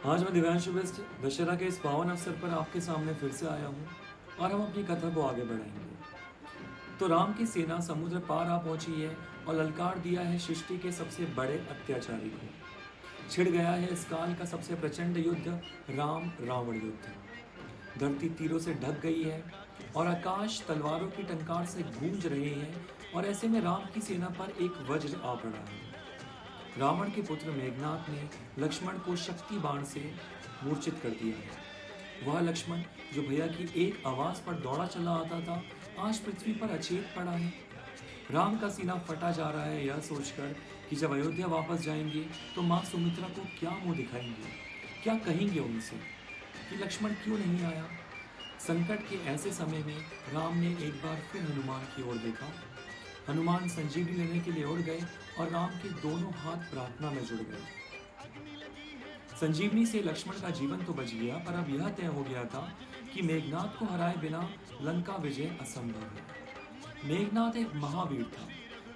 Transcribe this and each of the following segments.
आज मैं दिव्यांशु बिष्ट दशहरा के इस पावन अवसर पर आपके सामने फिर से आया हूँ और हम अपनी कथा को आगे बढ़ाएंगे। तो राम की सेना समुद्र पार आ पहुंची है और ललकार दिया है सृष्टि के सबसे बड़े अत्याचारी को। छिड़ गया है इस काल का सबसे प्रचंड युद्ध, राम रावण युद्ध। धरती तीरों से ढक गई है और आकाश तलवारों की टंकार से गूंज रहे हैं और ऐसे में राम की सेना पर एक वज्र आ पड़ा है। रावण के पुत्र मेघनाथ ने लक्ष्मण को शक्ति बाण से मूर्छित कर दिया है। वह लक्ष्मण जो भैया की एक आवाज पर दौड़ा चला आता था, आज पृथ्वी पर अचेत पड़ा है। राम का सीना फटा जा रहा है यह सोचकर कि जब अयोध्या वापस जाएंगे तो माँ सुमित्रा को क्या मुंह दिखाएंगे, क्या कहेंगे उनसे कि लक्ष्मण क्यों नहीं आया। संकट के ऐसे समय में राम ने एक बार फिर हनुमान की ओर देखा। हनुमान संजीवनी लेने के लिए उड़ गए और राम के दोनों हाथ प्रार्थना में जुड़ गए। संजीवनी से लक्ष्मण का जीवन तो बच गया, पर अब यह तय हो गया था कि मेघनाथ को हराए बिना लंका विजय असंभव है। मेघनाथ एक महावीर था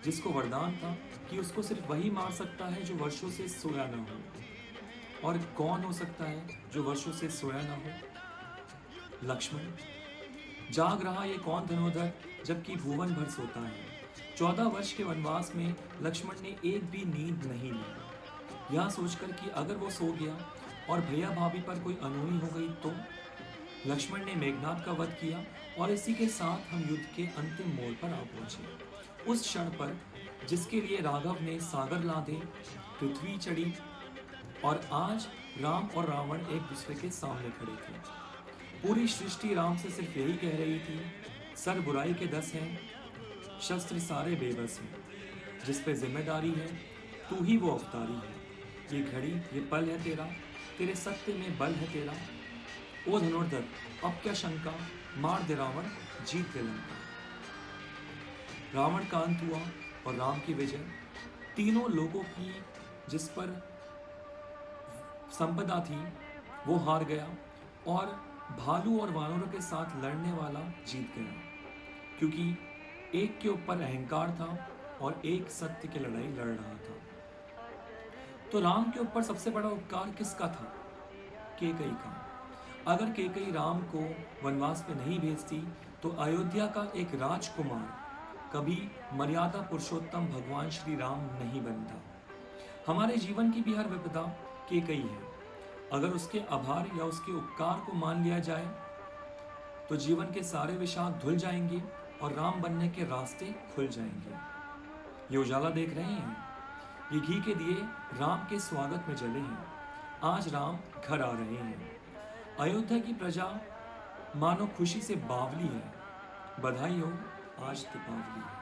जिसको वरदान था कि उसको सिर्फ वही मार सकता है जो वर्षों से सोया ना हो। और कौन हो सकता है जो वर्षों से सोया ना हो? लक्ष्मण। जाग रहा ये कौन धनुर्धर जबकि भुवन भर सोता है। 14 वर्ष के वनवास में लक्ष्मण ने एक भी नींद नहीं ली। यह सोचकर कि अगर वो सो गया और भैया भाभी पर कोई अनहोनी हो गई तो लक्ष्मण ने मेघनाथ का वध किया और इसी के साथ हम युद्ध के अंतिम मोड़ पर आ पहुंचे। उस क्षण पर जिसके लिए राघव ने सागर लादे, पृथ्वी चढ़ी और आज राम और रावण एक दूसरे के सामने खड़े थे। पूरी सृष्टि राम से सिर्फ यही कह रही थी, सर बुराई के 10 हैं, शस्त्र सारे बेबस हैं, जिस पे जिम्मेदारी है तू ही वो अवतारी है। ये घड़ी ये पल है तेरा, तेरे सत्य में बल है तेरा। ओ धनुर्धर अब क्या शंका, मार दे रावण, जीत दे लंका। रावण का अंत हुआ और राम की विजय। तीनों लोगों की जिस पर संपदा थी वो हार गया और भालू और वानरों के साथ लड़ने वाला जीत गया, क्योंकि एक के ऊपर अहंकार था और एक सत्य की लड़ाई लड़ रहा था। तो राम के ऊपर सबसे बड़ा उपकार किसका था? केकई का। अगर केकई राम को वनवास पे नहीं भेजती तो अयोध्या का एक राजकुमार कभी मर्यादा पुरुषोत्तम भगवान श्री राम नहीं बनता। हमारे जीवन की भी हर विपदा केकई है। अगर उसके आभार या उसके उपकार को मान लिया जाए तो जीवन के सारे विषाद धुल जाएंगे और राम बनने के रास्ते खुल जाएंगे। ये उजाला देख रहे हैं, ये घी के दिए राम के स्वागत में जले हैं। आज राम घर आ रहे हैं। अयोध्या की प्रजा मानो खुशी से बावली है। बधाई हो, आज दीपावली है।